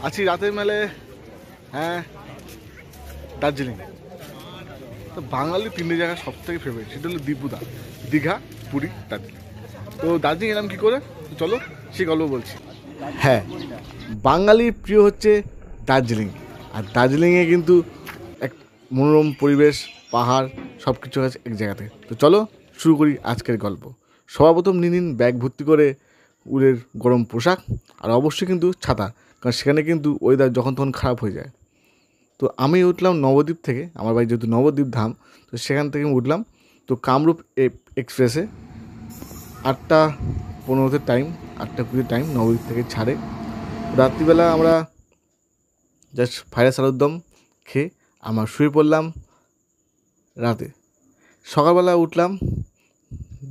আছি রাতের মেলে। হ্যাঁ, দার্জিলিং। তো বাঙালি তিনটে জায়গা সব থেকে ফেভারিট, সেটা হলো দীপুদা, দীঘা, পুরী, দার্জিলিং। তো দার্জিলিং এলাম কী করে, চলো সেই গল্প বলছি। হ্যাঁ, বাঙালির প্রিয় হচ্ছে দার্জিলিং। আর দার্জিলিংয়ে কিন্তু এক মনোরম পরিবেশ, পাহাড়, সব কিছু আছে এক জায়গাতে। তো চলো শুরু করি আজকের গল্প। সর্বপ্রথম নিয়ে নিন ব্যাগ ভর্তি করে উলের গরম পোশাক, আর অবশ্যই কিন্তু ছাতা, কারণ সেখানে কিন্তু ওয়েদার যখন তখন খারাপ হয়ে যায়। তো আমি উঠলাম নবদ্বীপ থেকে, আমার বাড়ি যেহেতু নবদ্বীপ ধাম, তো সেখান থেকে উঠলাম তো কামরূপ এক্সপ্রেসে। 8:15 টাইম, 8:20 টাইম নবদ্বীপ থেকে ছাড়ে। রাত্রিবেলা আমরা জাস্ট ফ্রাইড রাইস আলুর দম খেয়ে আমরা শুয়ে পড়লাম রাতে। সকালবেলা উঠলাম,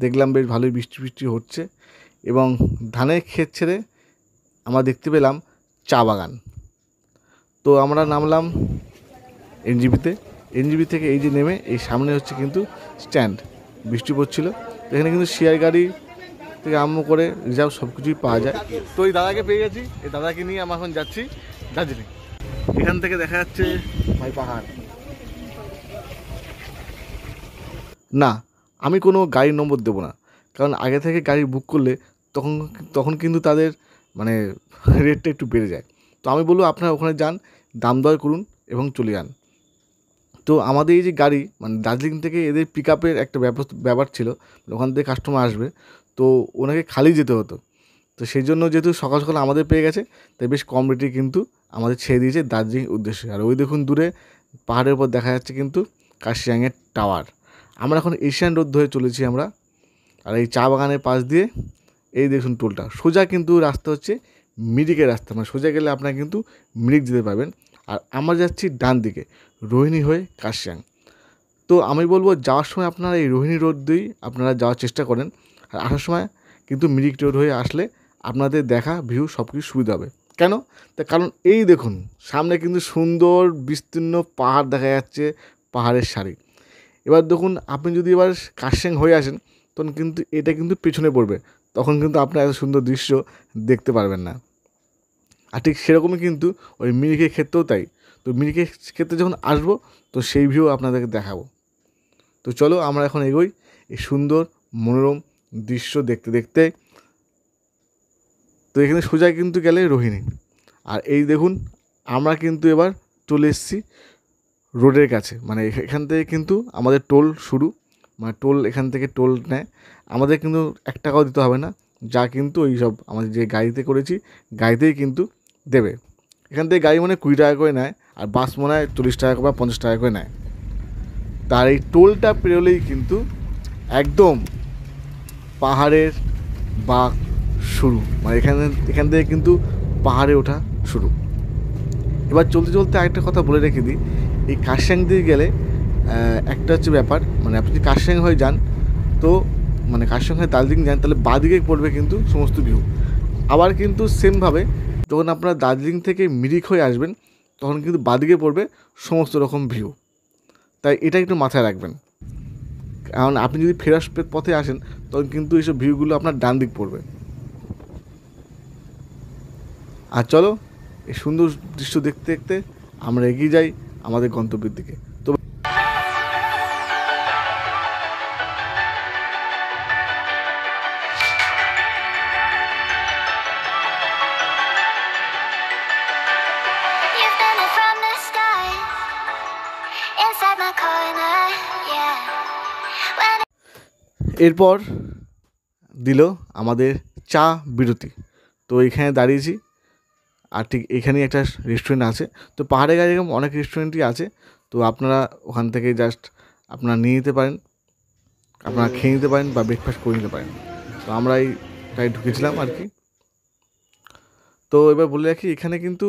দেখলাম বেশ ভালোই বৃষ্টি বৃষ্টি হচ্ছে, এবং ধানের ক্ষেত ছেড়ে আমরা দেখতে পেলাম চা বাগান। তো আমরা নামলাম এনজিপিতে। এনজিপি থেকে এই যে নেমে এই সামনে হচ্ছে কিন্তু স্ট্যান্ড। বৃষ্টি পড়ছিল, এখানে কিন্তু শেয়ার গাড়ি থেকে আরম্ভ করে রিজার্ভ সব কিছুই পাওয়া যায়। তো এই দাদাকে পেয়ে গেছি, এই দাদাকে নিয়ে আমরা এখন যাচ্ছি দার্জিলিং। এখান থেকে দেখা যাচ্ছে ভাই পাহাড়। না, আমি কোনো গাড়ির নম্বর দেবো না, কারণ আগে থেকে গাড়ি বুক করলে তখন তখন কিন্তু তাদের মানে রেটটা একটু বেড়ে যায়। তো আমি বলবো আপনারা ওখানে যান, দাম দর করুন এবং চলে যান। তো আমাদের এই যে গাড়ি, মানে দার্জিলিং থেকে এদের পিক আপের একটা ব্যাপার ছিল, ওখান থেকে কাস্টমার আসবে, তো ওনাকে খালি যেতে হতো। তো সেই জন্য যেহেতু সকাল সকাল আমাদের পেয়ে গেছে, তাই বেশ কম রেটে কিন্তু আমাদের ছেড়ে দিয়েছে দার্জিলিং উদ্দেশ্যে। আর ওই দেখুন দূরে পাহাড়ের উপর দেখা যাচ্ছে কিন্তু কার্শিয়াংয়ের টাওয়ার। আমরা এখন এশিয়ান রোড ধরে চলেছি আমরা, আর এই চা বাগানের পাশ দিয়ে এই দেখুন টোলটা সোজা কিন্তু রাস্তা হচ্ছে মিরিকের রাস্তা, মানে সোজা গেলে আপনারা কিন্তু মিরিক যেতে পারবেন। আর আমরা যাচ্ছি ডান দিকে রোহিণী হয়ে কার্শিয়াং। তো আমি বলবো যাওয়ার সময় আপনারা এই রোহিণী রোড দিয়েই আপনারা যাওয়ার চেষ্টা করেন, আর আসার সময় কিন্তু মিরিক রোড হয়ে আসলে আপনাদের দেখা ভিউ সব কিছু সুবিধা হবে। কেন? তার কারণ এই দেখুন সামনে কিন্তু সুন্দর বিস্তীর্ণ পাহাড় দেখা যাচ্ছে, পাহাড়ের সারি। এবার দেখুন আপনি যদি এবার কার্শিয়াং হয়ে আসেন, তখন কিন্তু এটা কিন্তু পেছনে পড়বে, তখন কিন্তু আপনার এত সুন্দর দৃশ্য দেখতে পারবেন না। আর ঠিক সেরকমই কিন্তু ওই মিরিকের ক্ষেত্রেও তাই। তো মিরিকের ক্ষেত্রে যখন আসবো, তো সেই ভিউ আপনাদেরকে দেখাবো। তো চলো আমরা এখন এগোই এই সুন্দর মনোরম দৃশ্য দেখতে দেখতে। তো এখানে সোজা কিন্তু গেলে রোহিণী। আর এই দেখুন আমরা কিন্তু এবার চলে এসেছি রোডের কাছে, মানে এখান থেকে কিন্তু আমাদের টোল শুরু, মানে টোল এখান থেকে টোল নেয়। আমাদের কিন্তু 1 টাকাও দিতে হবে না, যা কিন্তু ওই সব আমাদের যে গাড়িতে করেছি গাড়িতেই কিন্তু দেবে। এখান থেকে গাড়ি মানে 20 টাকা করে নেয়, আর বাস মনে হয় 40 টাকা বা 50 টাকা করে নেয়। তার এই টোলটা পেরোলেই কিন্তু একদম পাহাড়ের বাঁক শুরু, মানে এখান থেকে কিন্তু পাহাড়ে ওঠা শুরু। এবার চলতে চলতে আরেকটা কথা বলে রেখে দিই, এই কার্শিয়াং দিয়ে গেলে একটা হচ্ছে ব্যাপার, মানে আপনি যদি কার্শিয়াং হয়ে যান, তো মানে কার্শিয়াং হয়ে দার্জিলিং যান, তাহলে বাঁদিকে পড়বে কিন্তু সমস্ত ভিউ। আবার কিন্তু সেমভাবে যখন আপনারা দার্জিলিং থেকে মিরিক হয়ে আসবেন, তখন কিন্তু বাঁদিকে পড়বে সমস্ত রকম ভিউ। তাই এটা একটু মাথায় রাখবেন, কারণ আপনি যদি ফেরার পথে আসেন, তখন কিন্তু এইসব ভিউগুলো আপনার ডান দিক পড়বে। আর চলো এই সুন্দর দৃশ্য দেখতে দেখতে আমরা এগিয়ে যাই আমাদের গন্তব্যের দিকে। তো এরপর দিল আমাদের চা বিরতি। তো এখানে দাঁড়িয়েছি, আর ঠিক এখানেই একটা রেস্টুরেন্ট আছে। তো পাহাড়ে গায়ে এরকম অনেক রেস্টুরেন্টই আছে, তো আপনারা ওখান থেকে জাস্ট আপনারা নিয়ে নিতে পারেন, আপনারা খেয়ে নিতে পারেন বা ব্রেকফাস্ট করে নিতে পারেন। তো আমরা এইটাই ঢুকেছিলাম আর কি। তো এবার বলে রাখি, এখানে কিন্তু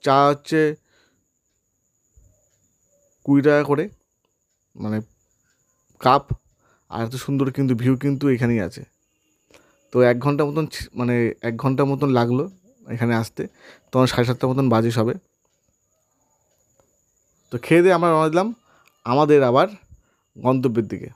চা হচ্ছে 20 টাকা করে, মানে কাপ। আর এত সুন্দর কিন্তু ভিউ কিন্তু এখানেই আছে। তো 1 ঘন্টা মতন মানে 1 ঘন্টা মতন লাগলো এখানে আসতে, তখন 7:30 মতন বাজে সবে। তো খেয়ে দিয়ে আমরা রওনা দিলাম আমাদের আবার গন্তব্যের দিকে।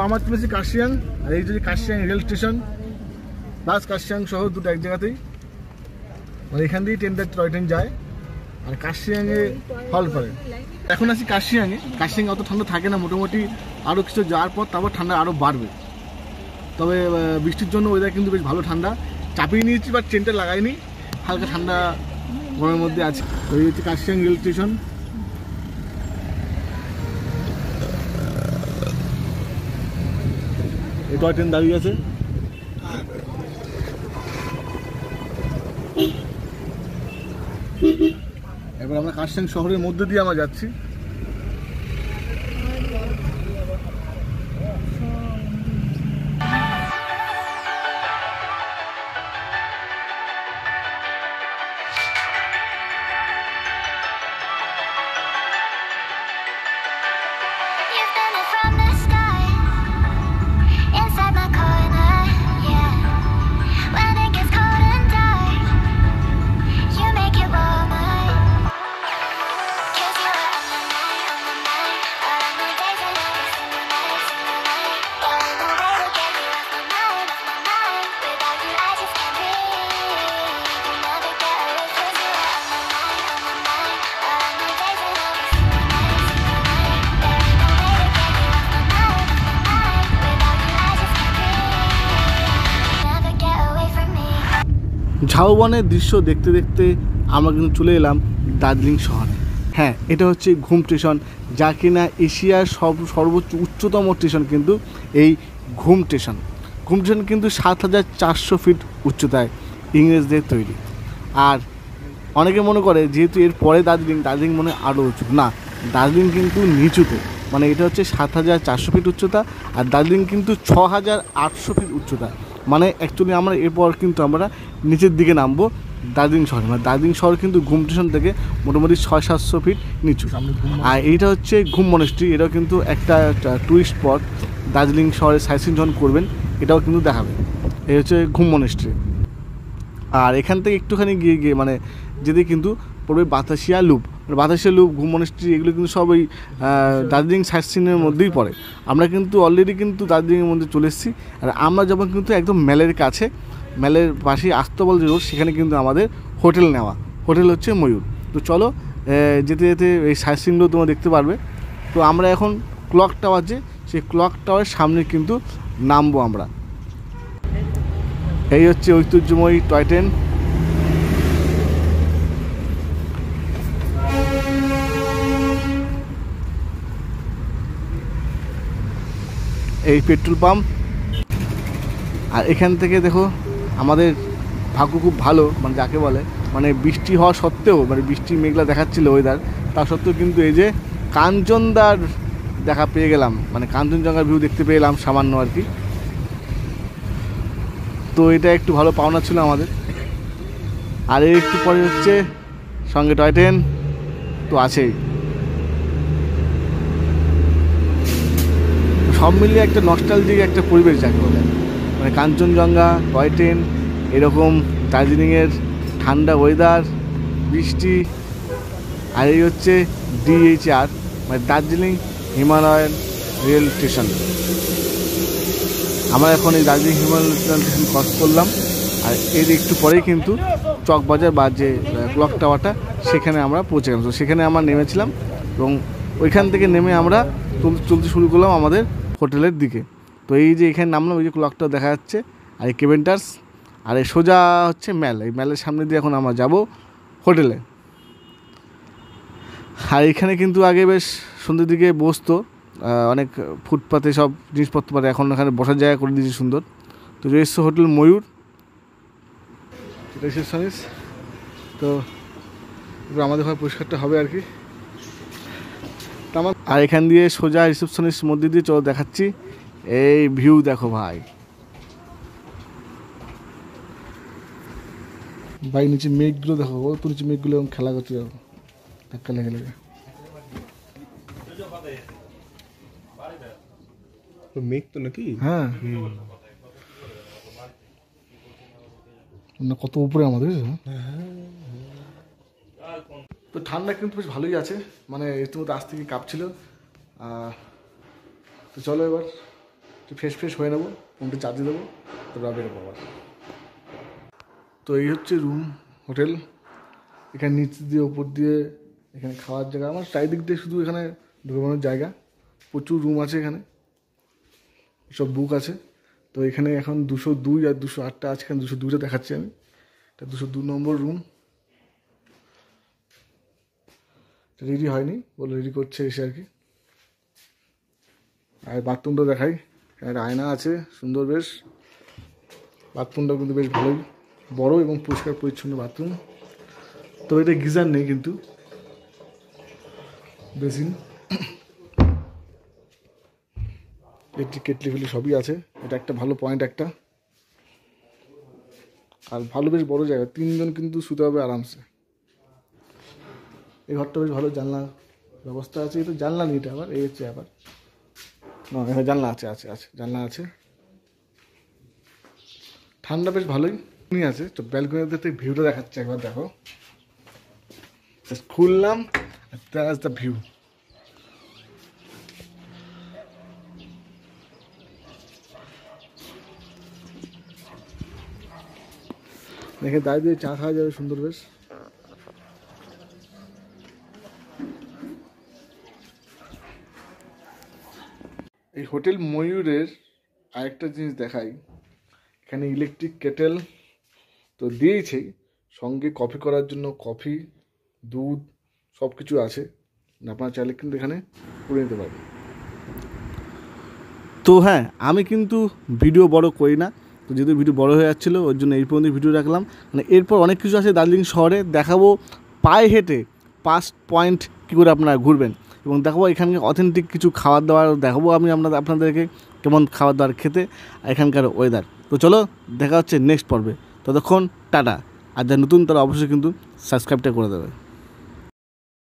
আমরা চলেছি কার্শিয়াং, আর এই যে Kurseong rail station plus Kurseong শহর দুটো এক জায়গাতেই, মানে এখান দিয়েই ট্রেনটা টয় ট্রেন যায় আর কার্শিয়াংয়ে হল করে। এখন আছি কার্শিয়াংয়ে। কার্শিয়াংয়ে অত ঠান্ডা থাকে না, মোটামুটি আরও কিছু যাওয়ার পর তারপর ঠান্ডা আরও বাড়বে। তবে বৃষ্টির জন্য ওয়েদার কিন্তু বেশ ভালো ঠান্ডা, চাপিয়ে নিয়েছি বাট ট্রেনটা লাগাইনি, হালকা ঠান্ডা গরমের মধ্যে আছে। এই হচ্ছে কার্শিয়াং রেল স্টেশন। এই টয় ট্রেন দাঁড়িয়ে আছে। এবার আমরা কার্শিয়াং শহরের মধ্যে দিয়ে আমরা যাচ্ছি। ঝাউবনের দৃশ্য দেখতে দেখতে আমরা কিন্তু চলে এলাম দার্জিলিং শহরে। হ্যাঁ, এটা হচ্ছে ঘুম স্টেশন, যা কিনা এশিয়ার সর্বোচ্চ উচ্চতম স্টেশন কিন্তু এই ঘুম স্টেশন। ঘুম স্টেশন কিন্তু ৭,৪০০ ফিট উচ্চতায় ইংরেজদের তৈরি। আর অনেকে মনে করে যেহেতু এর পরে দার্জিলিং মনে আরও উঁচু, না, দার্জিলিং কিন্তু নিচুতে, মানে এটা হচ্ছে ৭,৪০০ ফিট উচ্চতা, আর দার্জিলিং কিন্তু ৬,৮০০ ফিট উচ্চতা। মানে অ্যাকচুয়ালি আমরা এরপর কিন্তু আমরা নিচের দিকে নামবো দার্জিলিং শহরে। মানে দার্জিলিং শহর কিন্তু ঘুম স্টেশন থেকে মোটামুটি ৬০০-৭০০ ফিট নিচু। আর এইটা হচ্ছে ঘুম মনেস্ট্রি, এটাও কিন্তু একটা টুরিস্ট স্পট। দার্জিলিং শহরে সাইট সিন যখন করবেন এটাও কিন্তু দেখাবে। এই হচ্ছে ঘুম মনেস্ট্রি। আর এখান থেকে একটুখানি গিয়ে মানে যেতে কিন্তু পড়বে বাতাসিয়া লুপ। বাতাসিয়া লুপ, ঘুম মনেস্ট্রি, এগুলো কিন্তু সব ওই দার্জিলিং সাইট সিনের মধ্যেই পড়ে। আমরা কিন্তু অলরেডি কিন্তু দার্জিলিংয়ের মধ্যে চলে এসেছি। আর আমরা যেমন কিন্তু একদম মেলের কাছে, মেলের পাশেই আস্তবল যে রোড, সেখানে কিন্তু আমাদের হোটেল নেওয়া। হোটেল হচ্ছে ময়ূর। তো চলো যেতে যেতে এই সাইট সিনগুলো তোমরা দেখতে পারবে। তো আমরা এখন ক্লক টাওয়ার, যে সেই ক্লক টাওয়ারের সামনে কিন্তু নামবো আমরা। এই হচ্ছে ঐতিহ্যময়ী টয় ট্রেন। এই পেট্রোল পাম্প। আর এখান থেকে দেখো আমাদের ভাগ্য খুব ভালো, মানে যাকে বলে, মানে বৃষ্টি হওয়া সত্ত্বেও, মানে বৃষ্টি মেঘলা দেখাচ্ছিল ওয়েদার, তা সত্ত্বেও কিন্তু এই যে কাঞ্চনদার দেখা পেয়ে গেলাম, মানে কাঞ্চনজঙ্ঘার ভিউ দেখতে পেলাম সামান্য আর কি। তো এটা একটু ভালো পাওনা ছিল আমাদের। আর এর একটু পরে হচ্ছে সঙ্গে টয় ট্রেন তো আছেই। সব মিলিয়ে একটা নস্টালজিক একটা পরিবেশ যাকে বলে, মানে কাঞ্চনজঙ্ঘা, টয় ট্রেন, এরকম দার্জিলিংয়ের ঠান্ডা ওয়েদার, বৃষ্টি। আর এই হচ্ছে DHR, মানে দার্জিলিং হিমালয়ান রেল স্টেশন। আমরা এখন এই দার্জিলিং হিমালয়ান স্টেশন ক্রস করলাম। আর এর একটু পরেই কিন্তু চকবাজার বা যে ক্লক টাওয়ারটা, সেখানে আমরা পৌঁছে গেলাম। তো সেখানে আমরা নেমেছিলাম এবং ওইখান থেকে নেমে আমরা চলতে শুরু করলাম আমাদের হোটেলের দিকে। তো এই যে এখানে নামলাম, ওই যে ক্লকটা দেখা যাচ্ছে, আর এই কেভেন্টার্স, আর এই সোজা হচ্ছে মেল। এই মেলের সামনে দিয়ে এখন আমরা যাব হোটেলে। আর এখানে কিন্তু আগে বেশ সন্ধ্যের দিকে বসতো অনেক ফুটপাতে সব জিনিসপত্র পারে, এখন এখানে বসার জায়গা করে দিয়েছি সুন্দর। তো এসছে হোটেল ময়ূর, রিসেপশনিস্ট। তো এবার আমাদের ঘরে পরিষ্কারটা হবে আর কি। আর এখান দিয়ে সোজা রিসেপশনিস্ট মধ্যে দিয়ে চলো দেখাচ্ছি। এই ভিউ দেখো ভাই, ভাই নিচে মেঘগুলো দেখো, ও তো নিচে মেঘগুলো খেলা করছে, ধাক্কা লেগে লেগে। মেঘ তো নাকি, হ্যাঁ, কত উপরে আমাদের। তো ঠান্ডা কিন্তু বেশ ভালোই আছে, মানে রীতিমতো আজ থেকে কাঁপছিল। তো চলো এবার ফ্রেশ ফ্রেশ হয়ে নেবো, ফোনটা চার্জে দেবো, তারপর বেরোবো আবার। তো এই হচ্ছে রুম হোটেল। এখানে নিচ দিয়ে ওপর দিয়ে এখানে খাওয়ার জায়গা, আমার চারিদিক দিয়ে শুধু এখানে ঢুকানোর জায়গা, প্রচুর রুম আছে এখানে, সব বুক আছে। তো এখানে এখন 202 আর 208টা আছে, এখানে 202টা দেখাচ্ছি আমি, এটা 202 নম্বর রুম। রেডি হয়নি, বলে রেডি করছে এসে আর কি। আর বাথরুমটা দেখাই, একটা আয়না আছে সুন্দর বেশ, বাথরুমটা কিন্তু বেশ ভালোই বড় এবং পরিষ্কার পরিচ্ছন্ন বাথরুম। তো এটা গিজার নেই কিন্তু, বেসিন, ইলেকট্রিক কেটলি ফেটলি সবই আছে, এটা একটা ভালো পয়েন্ট একটা। আর ভালো বেশ বড় জায়গা, 3 জন কিন্তু শুতে হবে আরামসে। এই ঘরটা বেশ ভালো, জানলা ব্যবস্থা আছে, এটা জানলা নেই, এটা আবার এই হচ্ছে আবার না, এখানে জানলা আছে, জানলা আছে। ঠান্ডা বেশ ভালোই আছে। তো ব্যালকনিতে থেকে ভিউটা দেখাচ্ছে, একবার দেখো, খুললাম, দ্যাটস দ্য ভিউ। দেখে দাঁড়িয়ে চা খাওয়া যাবে সুন্দর বেশ। এই হোটেল ময়ূরের আরেকটা জিনিস দেখাই, এখানে ইলেকট্রিক কেটেল তো দিয়েছেই, সঙ্গে কফি করার জন্য কফি, দুধ সব কিছু আছে, আপনারা চাইলে কিন্তু এখানে করে নিতে পারবেন। তো হ্যাঁ, আমি কিন্তু ভিডিও বড় করি না, তো যেহেতু ভিডিও বড় হয়ে যাচ্ছিলো ওর জন্য এই পর্যন্ত ভিডিও রাখলাম। মানে এরপর অনেক কিছু আছে দার্জিলিং শহরে, দেখাবো পায়ে হেঁটে 5 পয়েন্ট কী করে আপনারা ঘুরবেন, এবং দেখাবো এখানকার অথেন্টিক কিছু খাবার দাবার দেখাবো আমি আপনাদেরকে, কেমন খাবার দাবার খেতে, এখানকার ওয়েদার। তো চলো দেখা হচ্ছে নেক্সট পর্বে, ততক্ষণ টাটা। আর যারা নতুন তারা অবশ্যই কিন্তু সাবস্ক্রাইবটা করে দেবে।